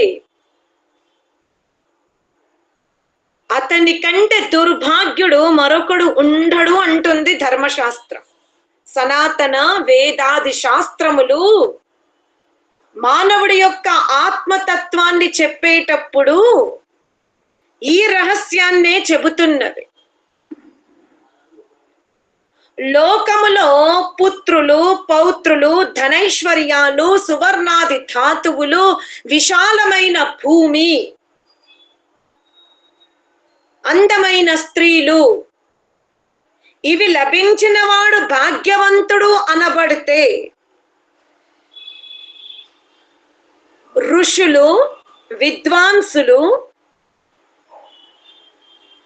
అతని కంటే దుర్భాగ్యుడు మరొకడు ఉండడు అంటుంది ధర్మశాస్త్రం. సనాతన వేదాది శాస్త్రములు మానవుడి యొక్క ఆత్మతత్వాన్ని చెప్పేటప్పుడు ఈ రహస్యాన్నే చెబుతున్నది. లోకములో పుత్రులు, పౌత్రులు, ధనైశ్వర్యాలు, సువర్ణాది ధాతువులు, విశాలమైన భూమి, అందమైన స్త్రీలు, ఇవి లభించిన వాడు భాగ్యవంతుడు అనబడితే ఋషులు, విద్వాంసులు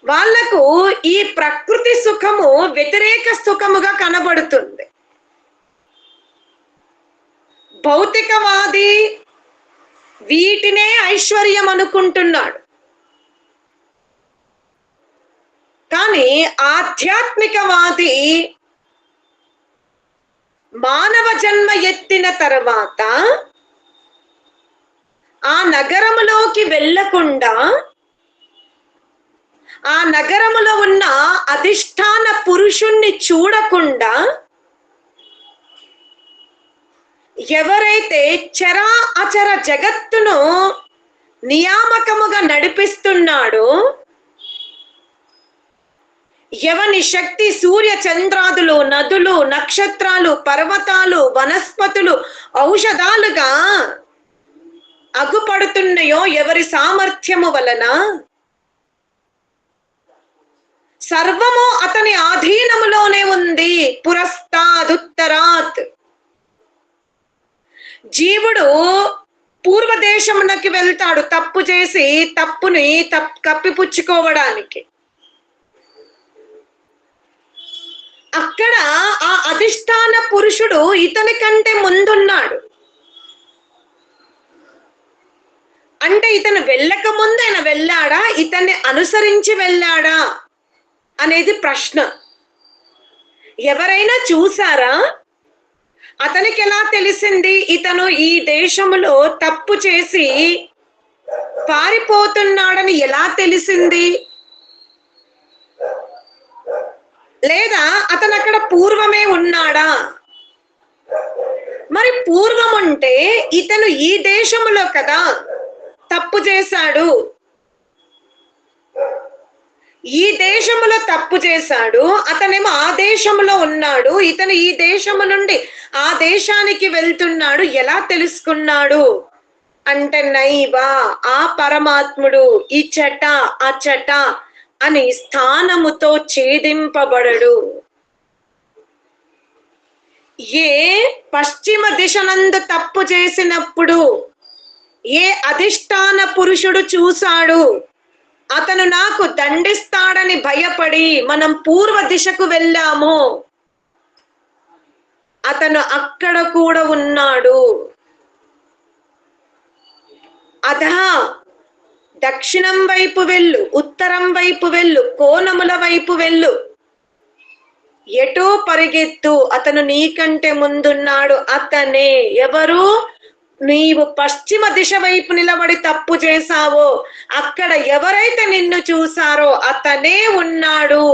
వాళ్లకు ఈ ప్రకృతి సుఖము వ్యతిరేక సుఖముగా కనబడుతుంది. భౌతికవాది వీటినే ఐశ్వర్యం అనుకుంటున్నాడు. కానీ ఆధ్యాత్మికవాది మానవ జన్మ ఎత్తిన తర్వాత ఆ నగరములోకి వెళ్ళకుండా ఆ నగరములో ఉన్న అధిష్టాన పురుషుణ్ణి చూడకుండా ఎవరైతే చరా అచర జగత్తును నియామకముగా నడిపిస్తున్నాడో, ఎవని శక్తి సూర్య చంద్రాదులు, నదులు, నక్షత్రాలు, పర్వతాలు, వనస్పతులు ఔషధాలుగా అగుపడుతున్నాయో, ఎవరి సామర్థ్యము వలన సర్వము అతని ఆధీనములోనే ఉంది. పురస్తాదుత్తరాత్. జీవుడు పూర్వదేశమునకి వెళ్తాడు తప్పు చేసి తప్పుని కప్పిపుచ్చుకోవడానికి. అక్కడ ఆ అధిష్టాన పురుషుడు ఇతని కంటే ముందున్నాడు. అంటే ఇతను వెళ్ళక ముందు ఆయన వెళ్ళాడా, ఇతన్ని అనుసరించి వెళ్ళాడా అనేది ప్రశ్న. ఎవరైనా చూసారా? అతనికి ఎలా తెలిసింది ఇతను ఈ దేశములో తప్పు చేసి పారిపోతున్నాడని ఎలా తెలిసింది? లేదా అతను అక్కడ పూర్వమే ఉన్నాడా? మరి పూర్వం ఉంటే ఇతను ఈ దేశములో కదా తప్పు చేశాడు. ఈ దేశములో తప్పు చేశాడు, అతనేమో ఆ దేశంలో ఉన్నాడు, ఇతను ఈ దేశము నుండి ఆ దేశానికి వెళ్తున్నాడు. ఎలా తెలుసుకున్నాడు అంటే నైవా, ఆ పరమాత్ముడు ఇచ్చట అచ్చట అని స్థానముతో ఛేదింపబడడు. ఏ పశ్చిమ దిశనందు తప్పు చేసినప్పుడు ఏ అధిష్టాన పురుషుడు చూశాడు, అతను నాకు దండిస్తాడని భయపడి మనం పూర్వ దిశకు వెళ్ళాము, అతను అక్కడ కూడా ఉన్నాడు. అదా దక్షిణం వైపు వెళ్ళు, ఉత్తరం వైపు వెళ్ళు, కోణముల వైపు వెళ్ళు, ఎటో పరిగెత్తు, అతను నీకంటే ముందున్నాడు. అతనే ఎవరు? నీవు పశ్చిమ దిశ వైపు నిలబడి తప్పు చేశావో అక్కడ ఎవరైతే నిన్ను చూసారో అతనే ఉన్నాడు.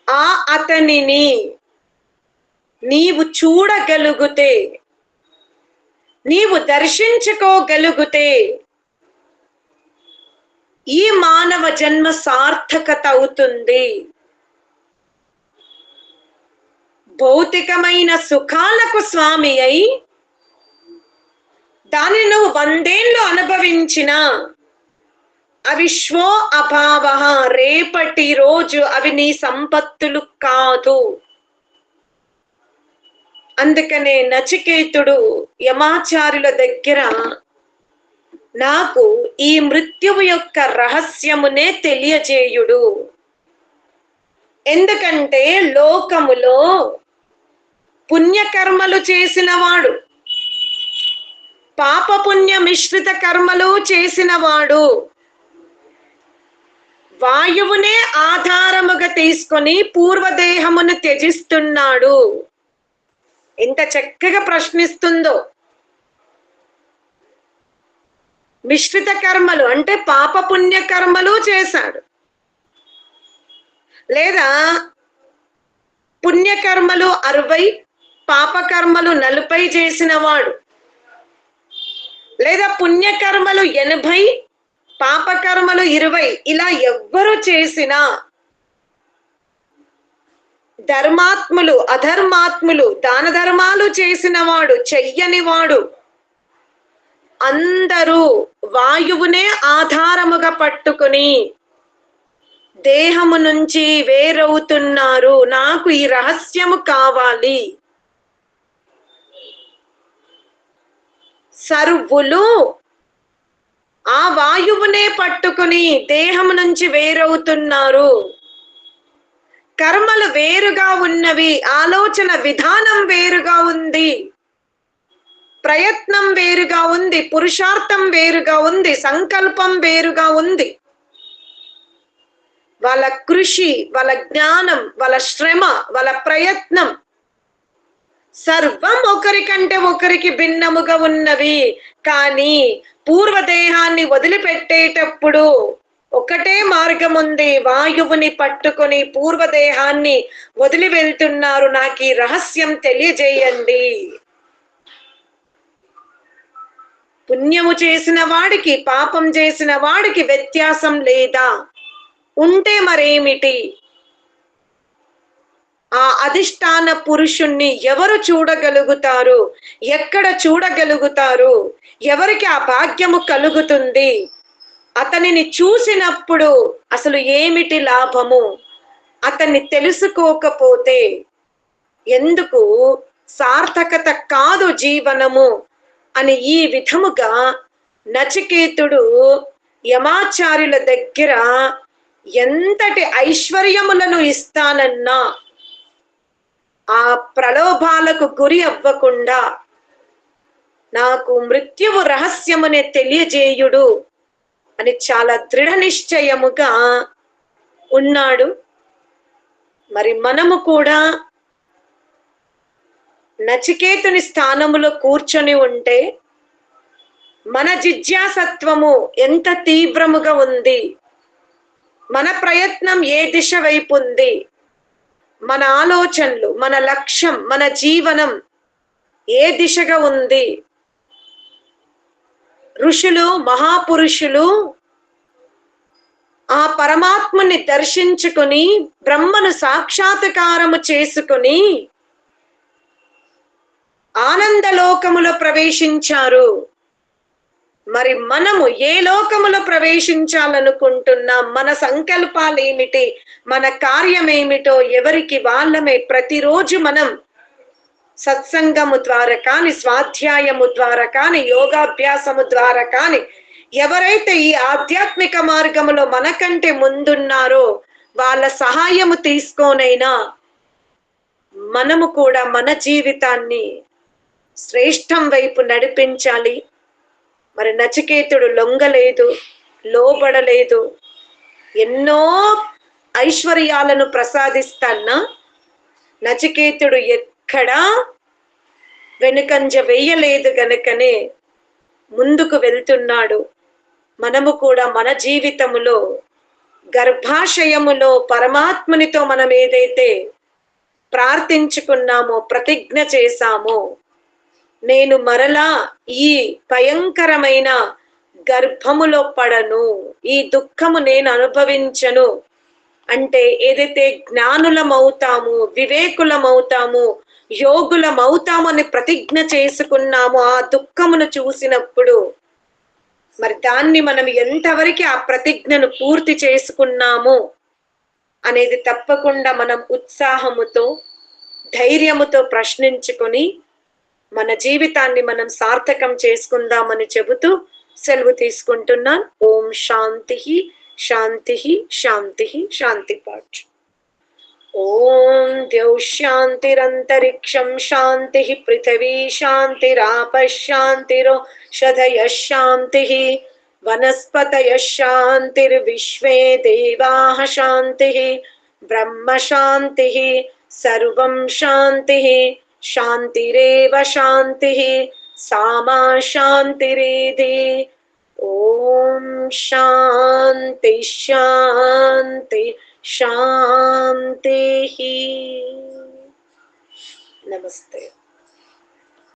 ఆ అతనిని నీవు చూడగలుగుతే, నీవు దర్శించుకోగలుగుతే ఈ మానవ జన్మ సార్థకత అవుతుంది. భౌతికమైన సుఖాలకు స్వామి అయి దాన్ని నువ్వు 100 ఏళ్ళు అనుభవించిన అవి శ్వో అభావ, రేపటి రోజు అవి నీ సంపత్తులు కాదు. అందుకనే నచికేతుడు యమాచార్యుల దగ్గర నాకు ఈ మృత్యువు యొక్క రహస్యమునే తెలియజేయుడు. ఎందుకంటే లోకములో పుణ్యకర్మలు చేసిన వాడు, పాపపుణ్య మిశ్రిత కర్మలు చేసిన వాడు వాయువునే ఆధారముగా తీసుకొని పూర్వదేహమును త్యజిస్తున్నాడు. ఎంత చక్కగా ప్రశ్నిస్తుందో. మిశ్రిత కర్మలు అంటే పాప పుణ్య కర్మలు చేశాడు, లేదా పుణ్యకర్మలు 60 పాపకర్మలు 40 చేసిన వాడు, లేదా పుణ్యకర్మలు 80 పాపకర్మలు 20, ఇలా ఎవ్వరు చేసినా ధర్మాత్ములు అధర్మాత్ములు దాన ధర్మాలు చేసిన వాడు చెయ్యని వాడు అందరూ వాయువునే ఆధారముగా పట్టుకుని దేహము నుంచి వేరవుతున్నారు. నాకు ఈ రహస్యము కావాలి. సర్వులు ఆ వాయువునే పట్టుకుని దేహము నుంచి వేరవుతున్నారు. కర్మలు వేరుగా ఉన్నవి, ఆలోచన విధానం వేరుగా ఉంది, ప్రయత్నం వేరుగా ఉంది, పురుషార్థం వేరుగా ఉంది, సంకల్పం వేరుగా ఉంది. వాళ్ళ కృషి, వాళ్ళ జ్ఞానం, వాళ్ళ శ్రమ, వాళ్ళ ప్రయత్నం సర్వం ఒకరికంటే ఒకరికి భిన్నముగా ఉన్నవి. కానీ పూర్వదేహాన్ని వదిలిపెట్టేటప్పుడు ఒకటే మార్గం ఉంది. వాయువుని పట్టుకొని పూర్వదేహాన్ని వదిలి వెళ్తున్నారు. నాకు ఈ రహస్యం తెలియజేయండి. పుణ్యము చేసిన వాడికి పాపం చేసిన వాడికి వ్యత్యాసం లేదా? ఉంటే మరేమిటి? ఆ అధిష్టాన పురుషుణ్ణి ఎవరు చూడగలుగుతారు? ఎక్కడ చూడగలుగుతారు? ఎవరికి ఆ భాగ్యము కలుగుతుంది? అతనిని చూసినప్పుడు అసలు ఏమిటి లాభము? అతన్ని తెలుసుకోకపోతే ఎందుకు సార్థకత కాదు జీవనము అని ఈ విధముగా నచికేతుడు యమాచార్యుల దగ్గర ఎంతటి ఐశ్వర్యములను ఇస్తానన్నా ఆ ప్రలోభాలకు గురి అవ్వకుండా నాకు మృత్యువు రహస్యమునే తెలియజేయుడు అని చాలా దృఢ నిశ్చయముగా ఉన్నాడు. మరి మనము కూడా నచికేతుని స్థానములో కూర్చొని ఉంటే మన జిజ్ఞాసత్వము ఎంత తీవ్రముగా ఉంది, మన ప్రయత్నం ఏ దిశ వైపు ఉంది, మన ఆలోచనలు, మన లక్ష్యం, మన జీవనం ఏ దిశగా ఉంది? ఋషులు మహాపురుషులు ఆ పరమాత్మని దర్శించుకుని బ్రహ్మను సాక్షాత్కారము చేసుకుని ఆనందలోకములో ప్రవేశించారు. మరి మనము ఏ లోకములో ప్రవేశించాలనుకుంటున్నాం? మన సంకల్పాలు ఏమిటి? మన కార్యం ఏమిటో ఎవరికి వాళ్ళమే ప్రతిరోజు మనం సత్సంగము ద్వారా కానీ, స్వాధ్యాయము ద్వారా కానీ, యోగాభ్యాసము ద్వారా కానీ ఎవరైతే ఈ ఆధ్యాత్మిక మార్గములో మనకంటే ముందున్నారో వాళ్ళ సహాయము తీసుకోనైనా మనము కూడా మన జీవితాన్ని శ్రేష్టం వైపు నడిపించాలి. మరి నచికేతుడు లొంగలేదు, లోబడలేదు. ఎన్నో ఐశ్వర్యాలను ప్రసాదిస్తాన్నా నచికేతుడు ఎక్కడా వెనుకంజ వేయలేదు గనుకనే ముందుకు వెళ్తున్నాడు. మనము కూడా మన జీవితములో గర్భాశయములో పరమాత్మునితో మనం ఏదైతే ప్రార్థించుకున్నామో, ప్రతిజ్ఞ చేశామో, నేను మరలా ఈ భయంకరమైన గర్భములో పడను, ఈ దుఃఖము నేను అనుభవించను అంటే ఏదైతే జ్ఞానులమవుతాము, వివేకులమవుతాము, యోగులమవుతాము అని ప్రతిజ్ఞ చేసుకున్నామో ఆ దుఃఖమును చూసినప్పుడు మరి దాన్ని మనం ఎంతవరకు ఆ ప్రతిజ్ఞను పూర్తి చేసుకున్నాము అనేది తప్పకుండా మనం ఉత్సాహముతో, ధైర్యముతో ప్రశ్నించుకొని మన జీవితాన్ని మనం సార్థకం చేసుకుందామని చెబుతూ సెలవు తీసుకుంటున్నాను. ఓం శాంతి శాంతి శాంతి శాంతి పాఠ్. ఓం ద్యౌ శాంతిరంతరిక్షం శాంతి పృథివీ శాంతిరాప శాంతిరోషధయ శాంతి వనస్పతయ శాంతిర్విశ్వే దేవాః శాంతి బ్రహ్మ శాంతి సర్వం శాంతి శాంతిరేవ శాంతి సామా శాంతిరేధి. ఓం శాంతి శాంతి శాంతి. నమస్తే.